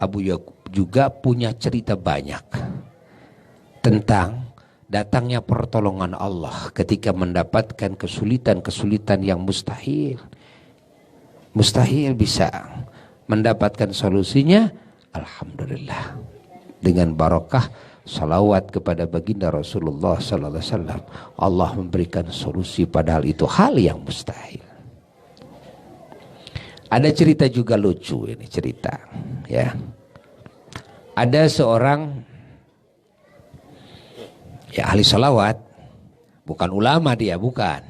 Abu Yakub juga punya cerita banyak tentang datangnya pertolongan Allah ketika mendapatkan kesulitan-kesulitan yang mustahil. Mustahil bisa mendapatkan solusinya, alhamdulillah. Dengan barakah salawat kepada baginda Rasulullah sallallahu alaihi wasallam, Allah memberikan solusi padahal itu hal yang mustahil. Ada cerita juga lucu ini cerita, ya. Ada seorang ya ahli salawat, bukan ulama dia, bukan.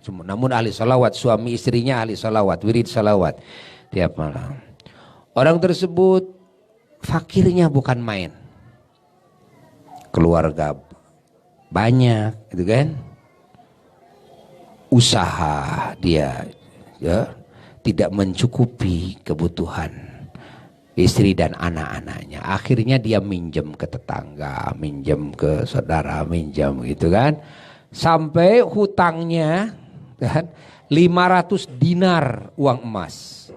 Namun ahli salawat, suami istrinya ahli salawat, wirid salawat tiap malam. Orang tersebut fakirnya bukan main. Keluarga banyak, gitu kan? Usaha dia, ya, tidak mencukupi kebutuhan istri dan anak-anaknya. Akhirnya dia minjem ke tetangga, minjem ke saudara, minjem gitu kan. Sampai hutangnya kan 500 dinar uang emas.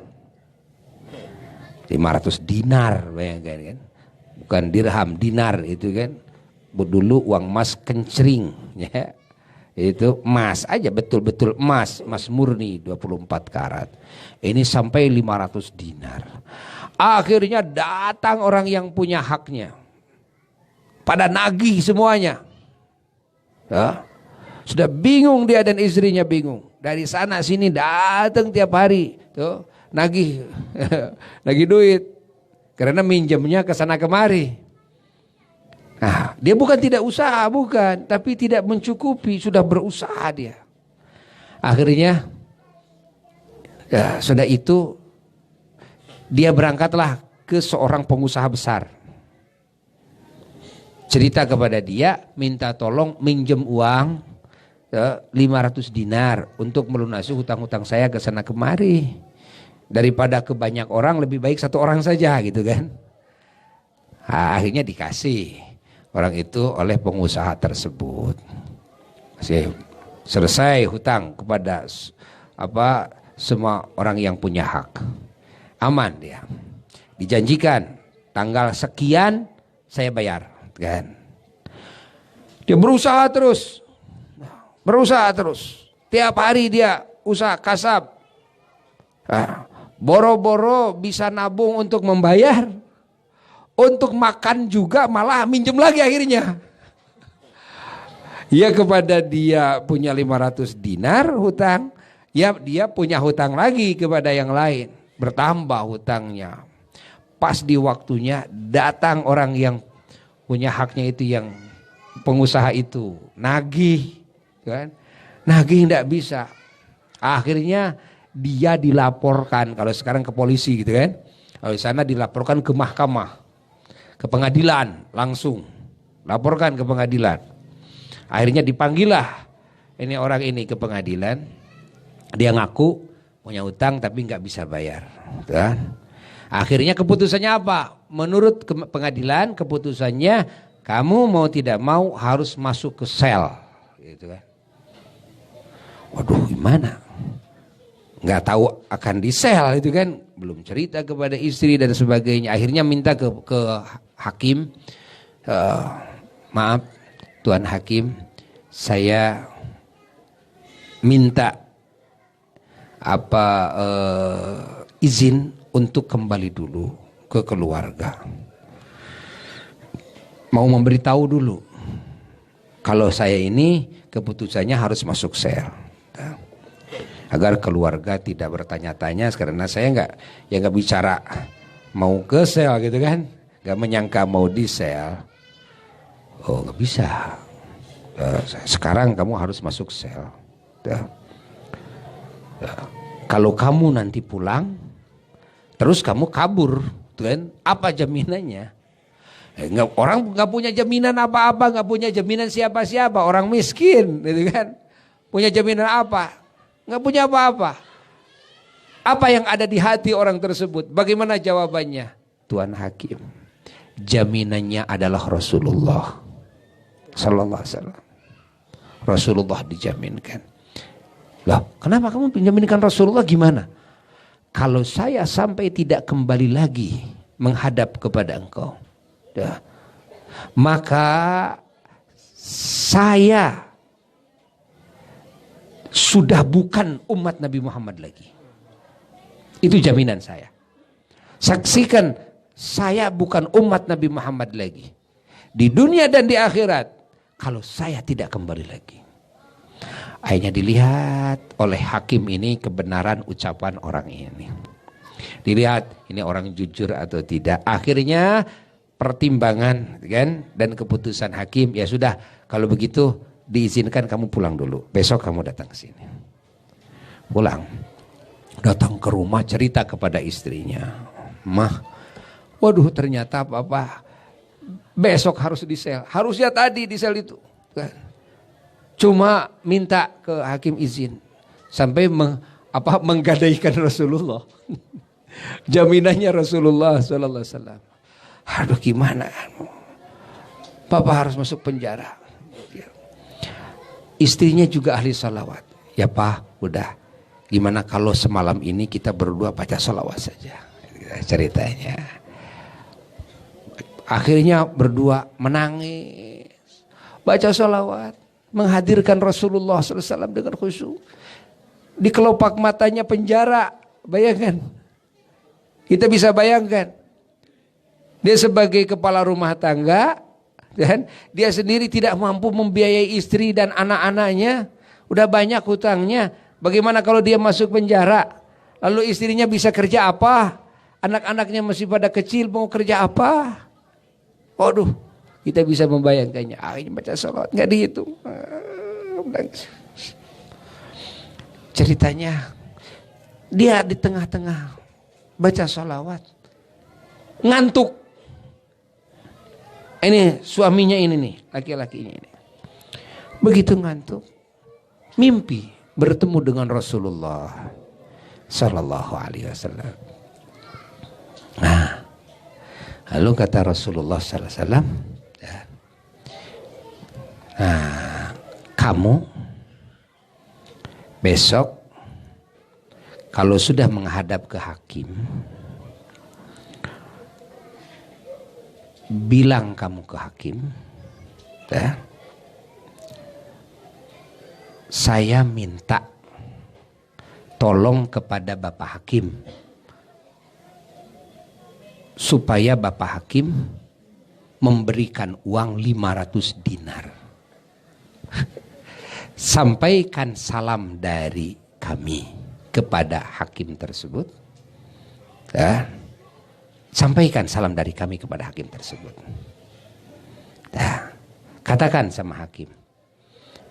500 dinar, bayangkan kan. Bukan dirham, dinar itu kan. Dulu uang emas kencring, ya. Itu emas aja, betul-betul emas murni 24 karat. Ini sampai 500 dinar. Akhirnya datang orang yang punya haknya. Pada nagih semuanya. Ya. Sudah bingung dia dan istrinya bingung. Dari sana sini datang tiap hari. Tuh, nagih. Nagih duit. Karena minjemnya ke sana kemari. Nah, dia bukan tidak usaha, bukan, tapi tidak mencukupi, sudah berusaha dia. Akhirnya, ya, sudah itu dia berangkatlah ke seorang pengusaha besar. Cerita kepada dia, minta tolong minjem uang 500 dinar untuk melunasi hutang-hutang saya ke sana kemari. Daripada ke banyak orang, lebih baik satu orang saja, gitu kan. Nah, akhirnya dikasih orang itu oleh pengusaha tersebut. Selesai hutang kepada semua orang yang punya hak. Aman dia. Dijanjikan tanggal sekian saya bayar, kan. Dia berusaha terus. Tiap hari dia usaha kasab. Boro-boro bisa nabung untuk membayar. Untuk makan juga malah minjem lagi akhirnya. Ya, kepada dia punya 500 dinar hutang, ya dia punya hutang lagi kepada yang lain. Bertambah hutangnya. Pas di waktunya datang orang yang punya haknya itu, yang pengusaha itu. Nagih, kan? Nagih tidak bisa. Akhirnya dia dilaporkan, kalau sekarang ke polisi gitu kan. Kalau di sana dilaporkan ke mahkamah. Ke pengadilan langsung, laporkan ke pengadilan. Akhirnya dipanggillah ini orang ini ke pengadilan. Dia ngaku punya utang tapi nggak bisa bayar, kan? Akhirnya keputusannya apa? Menurut pengadilan keputusannya, kamu mau tidak mau harus masuk ke sel, gitu kan? Waduh, gimana? Nggak tahu akan di sel itu kan, belum cerita kepada istri dan sebagainya. Akhirnya minta ke hakim, maaf Tuan Hakim, saya minta izin untuk kembali dulu ke keluarga. Mau memberitahu dulu kalau saya ini keputusannya harus masuk sel. Agar keluarga tidak bertanya-tanya, karena saya nggak bicara mau ke sel gitu kan, nggak menyangka mau di sel. Oh, nggak bisa. Sekarang kamu harus masuk sel. Kalau kamu nanti pulang, terus kamu kabur, kan? Apa jaminannya? Orang nggak punya jaminan apa-apa, nggak punya jaminan siapa-siapa, orang miskin, gitu kan? Punya jaminan apa? Nggak punya apa-apa. Apa yang ada di hati orang tersebut? Bagaimana jawabannya? Tuan Hakim, jaminannya adalah Rasulullah Sallallahu Alaihi Wasallam. Rasulullah dijaminkan. Lah, kenapa kamu menjaminkan Rasulullah? Gimana? Kalau saya sampai tidak kembali lagi menghadap kepada engkau. Ya. Maka saya sudah bukan umat Nabi Muhammad lagi. Itu jaminan saya. Saksikan, saya bukan umat Nabi Muhammad lagi. Di dunia dan di akhirat, kalau saya tidak kembali lagi. Akhirnya dilihat oleh hakim ini kebenaran ucapan orang ini. Dilihat ini orang jujur atau tidak. Akhirnya pertimbangan kan dan keputusan hakim, ya sudah kalau begitu diizinkan kamu pulang dulu. Besok kamu datang ke sini. Pulang. Datang ke rumah cerita kepada istrinya. Mah, waduh ternyata papa besok harus di sel. Harusnya tadi di sel itu. Kan? Cuma minta ke hakim izin sampai menggadaikan Rasulullah. Jaminannya Rasulullah sallallahu alaihi wasallam. Aduh gimana? Papa harus masuk penjara. Istrinya juga ahli salawat. Ya Pak, udah. Gimana kalau semalam ini kita berdua baca salawat saja. Ceritanya. Akhirnya berdua menangis. Baca salawat. Menghadirkan Rasulullah SAW dengan khusyuk. Di kelopak matanya penjara. Bayangkan. Kita bisa bayangkan. Dia sebagai kepala rumah tangga. Dan dia sendiri tidak mampu membiayai istri dan anak-anaknya. Udah banyak hutangnya. Bagaimana kalau dia masuk penjara? Lalu istrinya bisa kerja apa? Anak-anaknya masih pada kecil, mau kerja apa? Waduh, kita bisa membayangkannya. Akhirnya baca salat, nggak dihitung. Ceritanya, dia di tengah-tengah baca salawat, ngantuk. Ini suaminya ini nih, laki-lakinya ini. Begitu ngantuk, mimpi bertemu dengan Rasulullah Sallallahu Alaihi Wasallam. Nah, lalu kata Rasulullah Sallallahu Alaihi Wasallam, nah, kamu besok kalau sudah menghadap ke hakim, bilang kamu ke hakim, ya, saya minta tolong kepada Bapak Hakim supaya Bapak Hakim memberikan uang 500 dinar. Sampaikan salam dari kami kepada hakim tersebut. Ya. Sampaikan salam dari kami kepada hakim tersebut. Ya. Katakan sama hakim,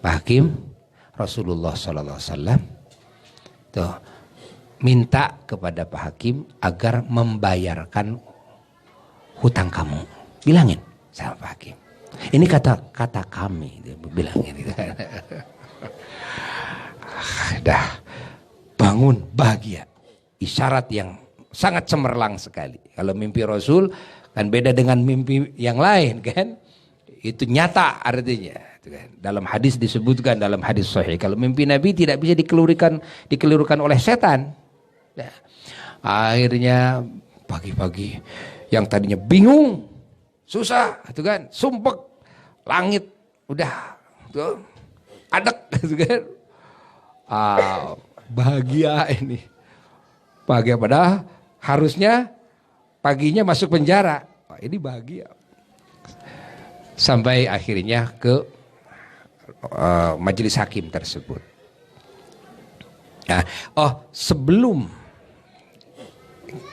Pak Hakim, Rasulullah SAW tuh minta kepada Pak Hakim agar membayarkan hutang kamu. Bilangin sama Pak Hakim. Ini kata kami, dia bilangin gitu. Dah bangun bahagia. Isyarat yang sangat cemerlang sekali. Kalau mimpi Rasul kan beda dengan mimpi yang lain kan. Itu nyata artinya. Dalam hadis disebutkan dalam hadis sahih, kalau mimpi Nabi tidak bisa dikelirukan oleh setan. Nah, akhirnya pagi-pagi yang tadinya bingung, susah, itu kan, sumpek, langit udah tuh, adek, gitu kan. Bahagia ini, bahagia padahal harusnya paginya masuk penjara. Ini bahagia. Sampai akhirnya ke majelis hakim tersebut. Nah, sebelum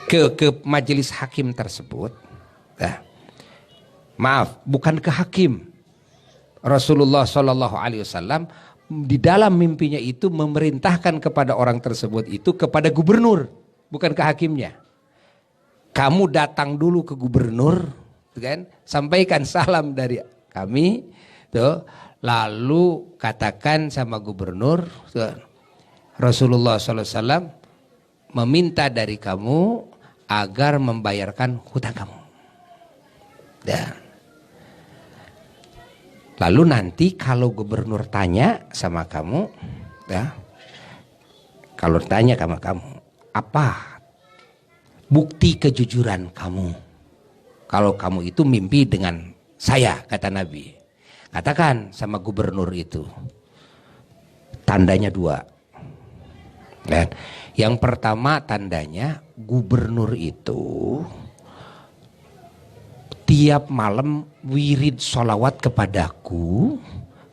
ke majelis hakim tersebut, maaf, bukan ke hakim. Rasulullah Shallallahu Alaihi Wasallam di dalam mimpinya itu memerintahkan kepada orang tersebut itu kepada gubernur, bukan ke hakimnya. Kamu datang dulu ke gubernur, kan? Sampaikan salam dari kami, tuh. Lalu katakan sama gubernur, Rasulullah SAW meminta dari kamu agar membayarkan hutang kamu. Dan lalu nanti kalau gubernur tanya sama kamu, ya, kalau tanya sama kamu, apa bukti kejujuran kamu? Kalau kamu itu mimpi dengan saya, kata Nabi. Katakan sama gubernur itu. Tandanya dua. Dan yang pertama tandanya gubernur itu tiap malam wirid sholawat kepadaku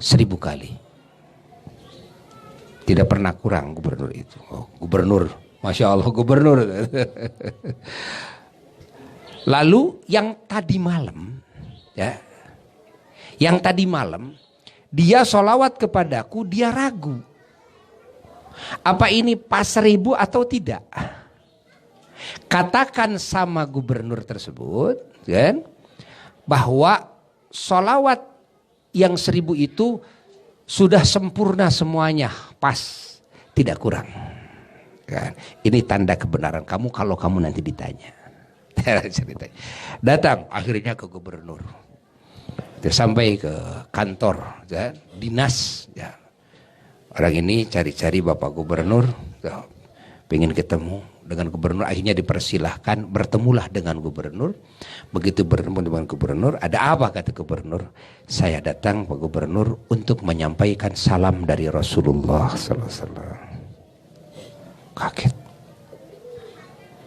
1000 kali. Tidak pernah kurang gubernur itu. Oh, gubernur, Masya Allah gubernur. Lalu yang tadi malam, ya, yang tadi malam dia sholawat kepadaku, dia ragu. Apa ini pas 1000 atau tidak? Katakan sama gubernur tersebut, kan, bahwa sholawat yang 1000 itu sudah sempurna semuanya, pas, tidak kurang. Kan? Ini tanda kebenaran kamu kalau kamu nanti ditanya. Datang akhirnya ke gubernur. Sampai ke kantor, ya, dinas. Ya. Orang ini cari-cari Bapak Gubernur, ya, pengen ketemu dengan gubernur. Akhirnya dipersilahkan, bertemulah dengan gubernur. Begitu bertemu dengan gubernur, ada apa kata gubernur? Saya datang Pak Gubernur untuk menyampaikan salam dari Rasulullah sallallahu alaihi wasallam. Kaget.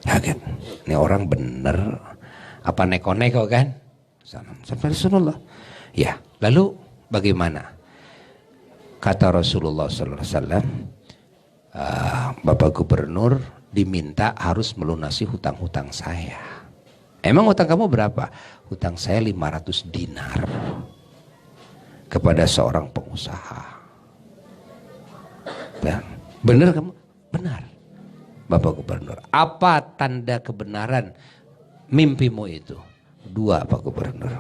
Kaget. Ini orang bener apa neko-neko kan? Salam dari Rasulullah. Ya, lalu bagaimana? Kata Rasulullah sallallahu alaihi wasallam, Bapak Gubernur diminta harus melunasi hutang-hutang saya. Emang hutang kamu berapa? Hutang saya 500 dinar kepada seorang pengusaha. Dan benar kamu? Benar, Bapak Gubernur. Apa tanda kebenaran mimpimu itu? Dua, Pak Gubernur.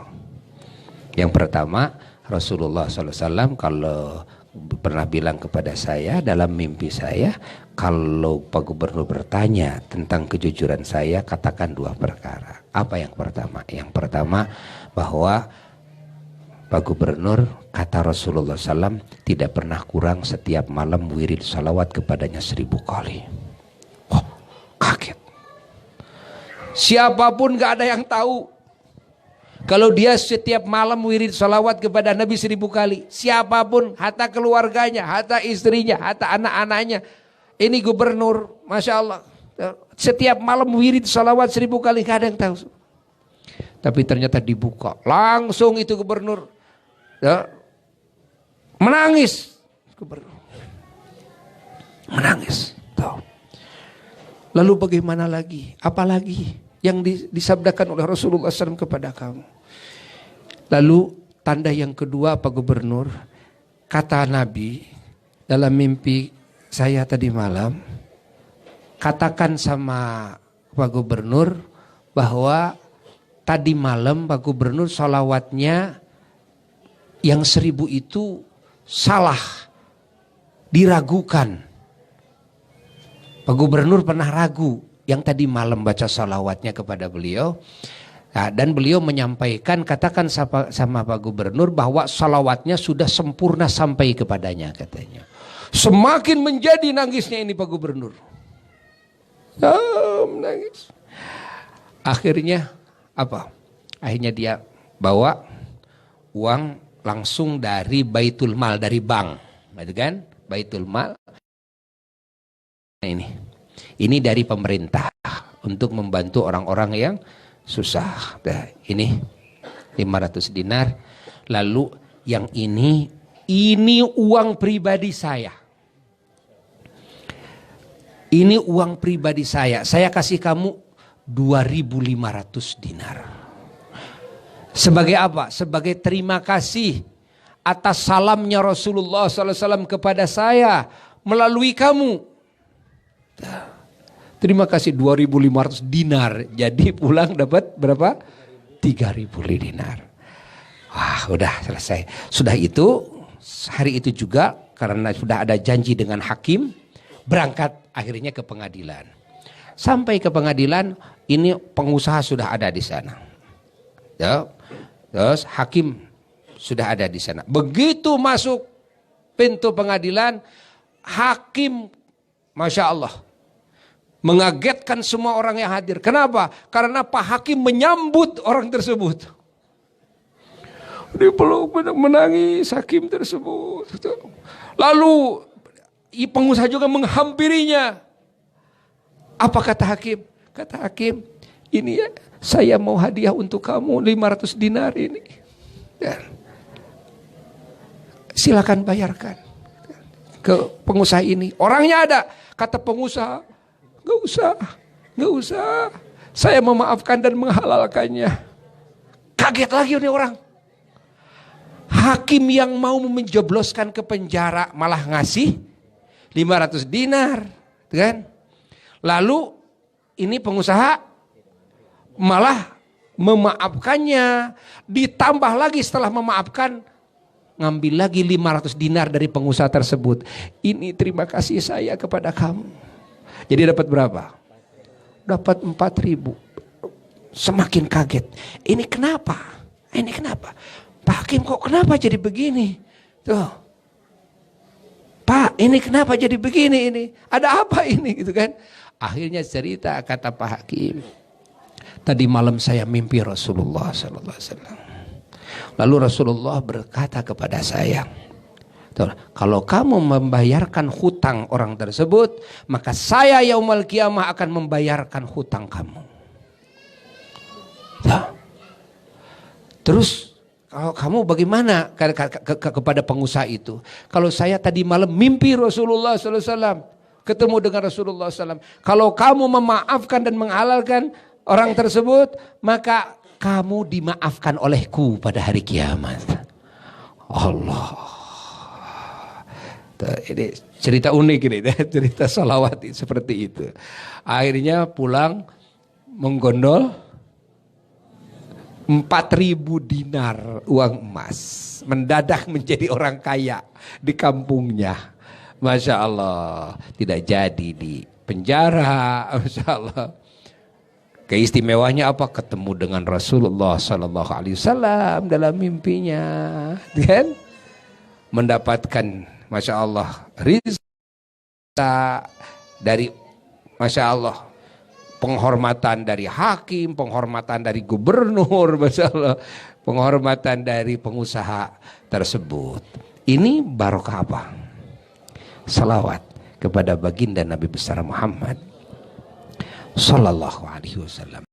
Yang pertama, Rasulullah SAW kalau pernah bilang kepada saya dalam mimpi saya, kalau Pak Gubernur bertanya tentang kejujuran saya, katakan dua perkara. Apa yang pertama? Yang pertama, bahwa Pak Gubernur, kata Rasulullah SAW, tidak pernah kurang setiap malam wirid salawat kepadanya 1000 kali. Oh, kaget. Siapapun gak ada yang tahu kalau dia setiap malam wirid salawat kepada Nabi 1000 kali. Siapapun, hatta keluarganya, hatta istrinya, hatta anak-anaknya. Ini gubernur, Masya Allah. Setiap malam wirid salawat 1000 kali, gak ada yang tahu. Tapi ternyata dibuka. Langsung itu gubernur, ya, menangis. Gubernur menangis. Tuh. Lalu bagaimana lagi? Apalagi yang disabdakan oleh Rasulullah SAW kepada kamu? Lalu tanda yang kedua, Pak Gubernur, kata Nabi dalam mimpi saya tadi malam, katakan sama Pak Gubernur bahwa tadi malam Pak Gubernur sholawatnya yang 1000 itu salah, diragukan. Pak Gubernur pernah ragu yang tadi malam baca sholawatnya kepada beliau. Nah, dan beliau menyampaikan, katakan sama Pak Gubernur bahwa salawatnya sudah sempurna sampai kepadanya, katanya. Semakin menjadi nangisnya ini Pak Gubernur. Menangis. Akhirnya apa? Akhirnya dia bawa uang langsung dari Baitul Mal, dari bank, gitu kan? Baitul Mal. Nah, ini dari pemerintah untuk membantu orang-orang yang susah. Nah, ini 500 dinar. Lalu yang ini uang pribadi saya. Ini uang pribadi saya. Saya kasih kamu 2.500 dinar. Sebagai apa? Sebagai terima kasih atas salamnya Rasulullah SAW kepada saya melalui kamu. Terima kasih 2.500 dinar. Jadi pulang dapat berapa? 3.000 dinar. Wah, udah selesai. Sudah itu, hari itu juga karena sudah ada janji dengan hakim, berangkat akhirnya ke pengadilan. Sampai ke pengadilan, ini pengusaha sudah ada di sana. Ya, terus hakim sudah ada di sana. Begitu masuk pintu pengadilan, hakim, Masya Allah, mengagetkan semua orang yang hadir. Kenapa? Karena Pak Hakim menyambut orang tersebut. Dia peluk, menangis Hakim tersebut. Lalu pengusaha juga menghampirinya. Apa kata Hakim? Kata Hakim, ini ya, saya mau hadiah untuk kamu 500 dinar ini. Dan silakan bayarkan ke pengusaha ini. Orangnya ada. Kata pengusaha, gak usah. Saya memaafkan dan menghalalkannya. Kaget lagi nih orang. Hakim yang mau menjebloskan ke penjara malah ngasih 500 dinar, kan? Lalu ini pengusaha malah memaafkannya, ditambah lagi setelah memaafkan ngambil lagi 500 dinar dari pengusaha tersebut. Ini terima kasih saya kepada kamu. Jadi dapat berapa? Dapat 4.000. Semakin kaget. Ini kenapa? Pak Hakim kok kenapa jadi begini? Tuh. Pak, ini kenapa jadi begini ini? Ada apa ini gitu kan? Akhirnya cerita kata Pak Hakim. Tadi malam saya mimpi Rasulullah sallallahu alaihi wasallam. Lalu Rasulullah berkata kepada saya, kalau kamu membayarkan hutang orang tersebut, maka saya yaumul qiyamah akan membayarkan hutang kamu. Nah, terus kalau kamu bagaimana kepada pengusaha itu? Kalau saya tadi malam mimpi Rasulullah sallallahu alaihi wasallam, ketemu dengan Rasulullah SAW. Kalau kamu memaafkan dan menghalalkan orang tersebut, maka kamu dimaafkan olehku pada hari kiamat. Allah. Ini cerita unik ini, cerita salawat seperti itu. Akhirnya pulang menggondol 4.000 dinar uang emas. Mendadak menjadi orang kaya di kampungnya. Masya Allah, tidak jadi di penjara. Masya Allah. Keistimewanya apa? Ketemu dengan Rasulullah Sallallahu Alaihi Wasallam dalam mimpinya, kan? Mendapatkan, Masya Allah, rizki dari, Masya Allah, penghormatan dari hakim, penghormatan dari gubernur, Masya Allah, penghormatan dari pengusaha tersebut. Ini barokah apa? Salawat kepada baginda Nabi besar Muhammad Sallallahu Alaihi Wasallam.